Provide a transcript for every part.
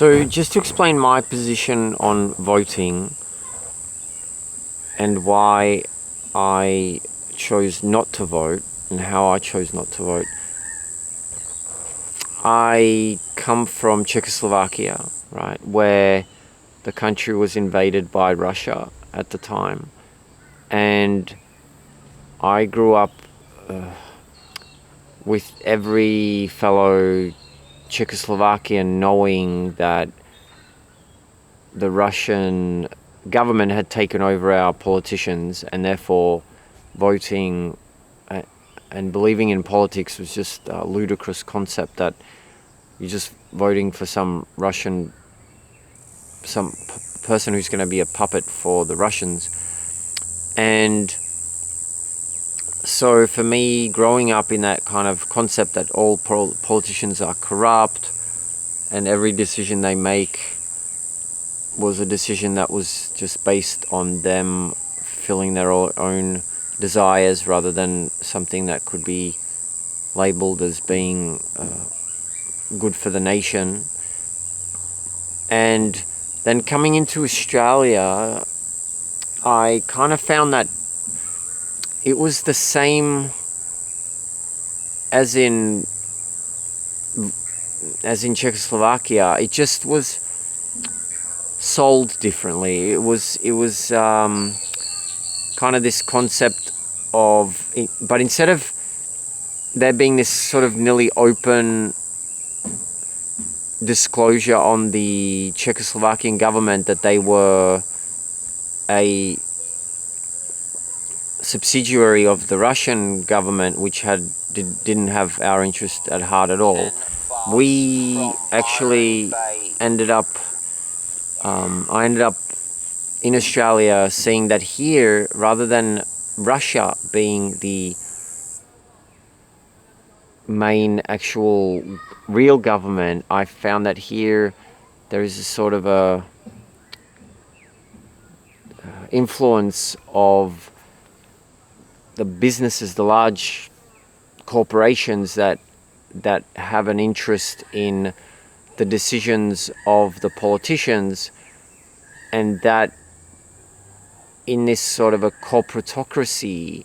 So just to explain my position on voting and why I chose not to vote and how I chose not to vote. I come from Czechoslovakia, right, where the country was invaded by Russia at the time. And I grew up with every fellow Czechoslovakian knowing that the Russian government had taken over our politicians, and therefore voting and believing in politics was just a ludicrous concept, that you're just voting for some person who's going to be a puppet for the Russians. And so for me, growing up in that kind of concept that all politicians are corrupt and every decision they make was a decision that was just based on them fulfilling their own desires rather than something that could be labeled as being good for the nation. And then coming into Australia, I kind of found that it was the same as in Czechoslovakia. It just was sold differently. It was kind of this concept of, but instead of there being this sort of nearly open disclosure on the Czechoslovakian government that they were a subsidiary of the Russian government, which didn't have our interest at heart at all. We actually ended up, I ended up in Australia seeing that here, rather than Russia being the main actual real government, I found that here there is a sort of a influence of the businesses, the large corporations that have an interest in the decisions of the politicians, and that in this sort of a corporatocracy,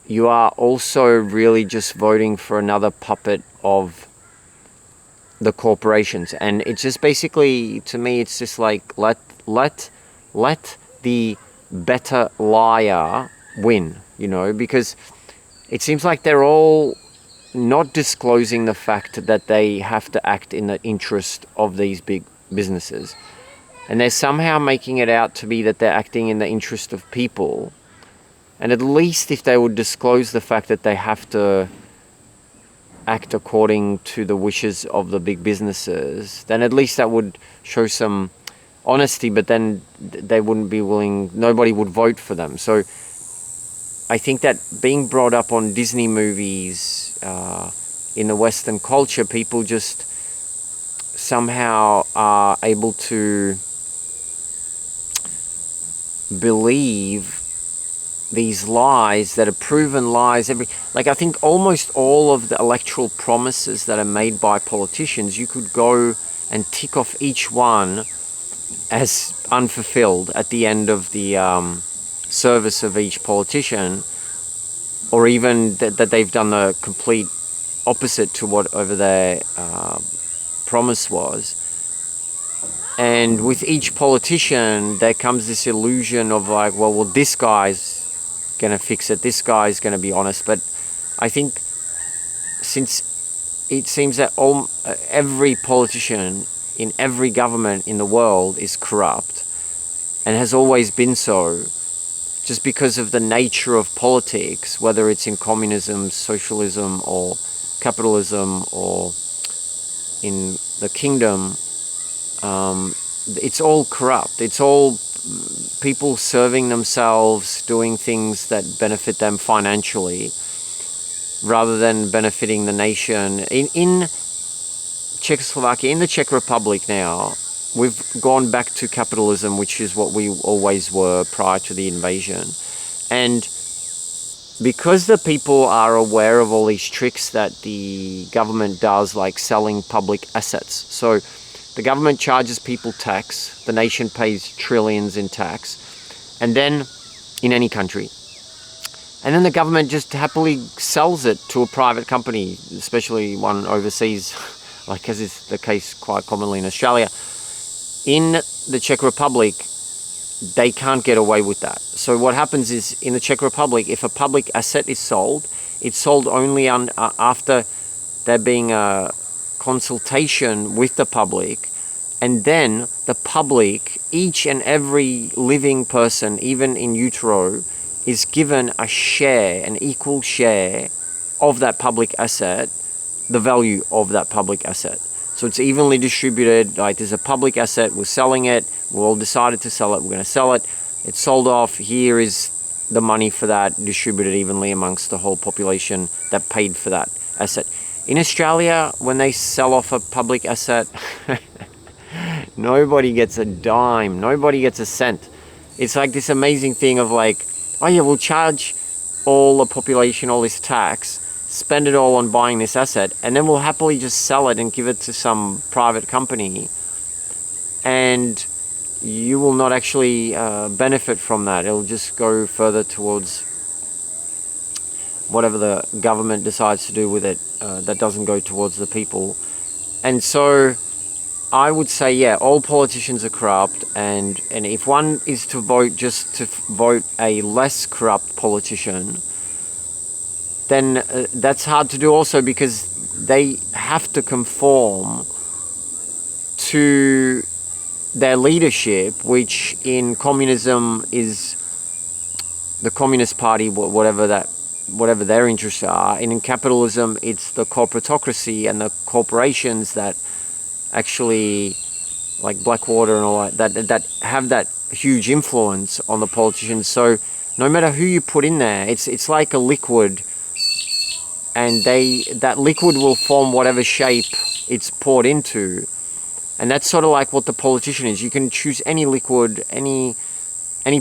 you are also really just voting for another puppet of the corporations. And it's just basically, to me, it's just like let the better liar win, because it seems like they're all not disclosing the fact that they have to act in the interest of these big businesses. And they're somehow making it out to be that they're acting in the interest of people. And at least if they would disclose the fact that they have to act according to the wishes of the big businesses, then at least that would show some honesty, but then they wouldn't be willing, nobody would vote for them. So I think that being brought up on Disney movies, in the Western culture, people just somehow are able to believe these lies that are proven lies. I think almost all of the electoral promises that are made by politicians, you could go and tick off each one as unfulfilled at the end of the service of each politician, or even that they've done the complete opposite to whatever their promise was. And with each politician, there comes this illusion of like, well, this guy's going to fix it, this guy's going to be honest. But I think since it seems that every politician in every government in the world is corrupt and has always been so, just because of the nature of politics, whether it's in communism, socialism, or capitalism, or in the kingdom, it's all corrupt. It's all people serving themselves, doing things that benefit them financially, rather than benefiting the nation. In Czechoslovakia, in the Czech Republic now, we've gone back to capitalism, which is what we always were prior to the invasion. And because the people are aware of all these tricks that the government does, like selling public assets. So The government charges people tax. The nation pays trillions in tax. And then, in any country. And then the government just happily sells it to a private company, especially one overseas, like as is the case quite commonly in Australia. In the Czech Republic, they can't get away with that. So what happens is, in the Czech Republic, if a public asset is sold, it's sold only after there being a consultation with the public, and then the public, each and every living person, even in utero, is given a share, an equal share of that public asset, the value of that public asset. So it's evenly distributed. Like, there's a public asset, we're selling it, we all decided to sell it, we're going to sell it, it's sold off, here is the money for that, distributed evenly amongst the whole population that paid for that asset. In Australia, when they sell off a public asset, nobody gets a dime, nobody gets a cent. It's like this amazing thing of like, oh yeah, we'll charge all the population all this tax, spend it all on buying this asset, and then we'll happily just sell it and give it to some private company, and you will not actually benefit from that. It'll just go further towards whatever the government decides to do with it. That doesn't go towards the people. And so I would say, yeah, all politicians are corrupt, and if one is to vote just to vote a less corrupt politician, then that's hard to do also, because they have to conform to their leadership, which in communism is the Communist Party, whatever their interests are. And in capitalism, it's the corporatocracy and the corporations that actually, like Blackwater and all that have that huge influence on the politicians. So no matter who you put in there, it's like a liquid, and that liquid will form whatever shape it's poured into. And that's sort of like what the politician is. You can choose any liquid, any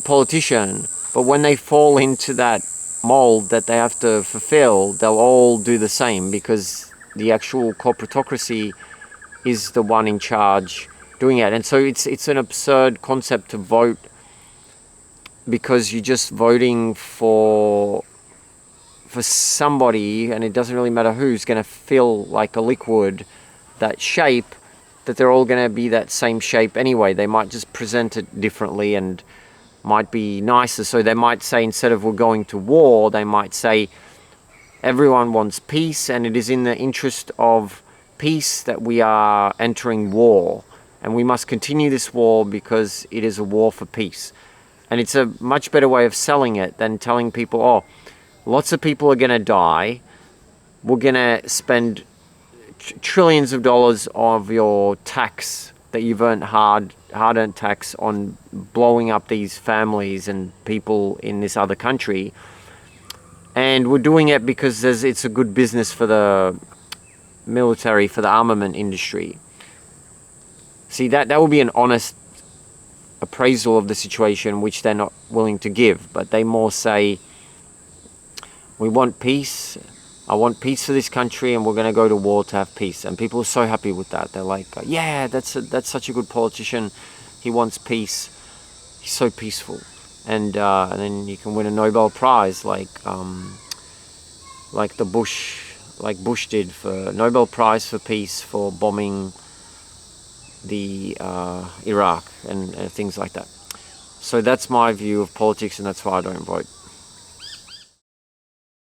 politician, but when they fall into that mold that they have to fulfill, they'll all do the same, because the actual corporatocracy is the one in charge doing it. And so it's an absurd concept to vote, because you're just voting for somebody, and it doesn't really matter who's going to feel like a liquid, that shape, that they're all going to be that same shape anyway. They might just present it differently and might be nicer. So they might say, instead of we're going to war, they might say everyone wants peace, and it is in the interest of peace that we are entering war, and we must continue this war because it is a war for peace. And it's a much better way of selling it than telling people, oh, lots of people are going to die, we're going to spend trillions of dollars of your tax that you've earned, hard-earned tax, on blowing up these families and people in this other country, and we're doing it because it's a good business for the military, for the armament industry. See, that would be an honest appraisal of the situation, which they're not willing to give, but they more say, we want peace, I want peace for this country, and we're going to go to war to have peace. And people are so happy with that. They're like, yeah, that's such a good politician, he wants peace, he's so peaceful. And then you can win a Nobel Prize, like Bush did, for Nobel Prize for peace for bombing the Iraq and things like that. So that's my view of politics, and that's why I don't vote.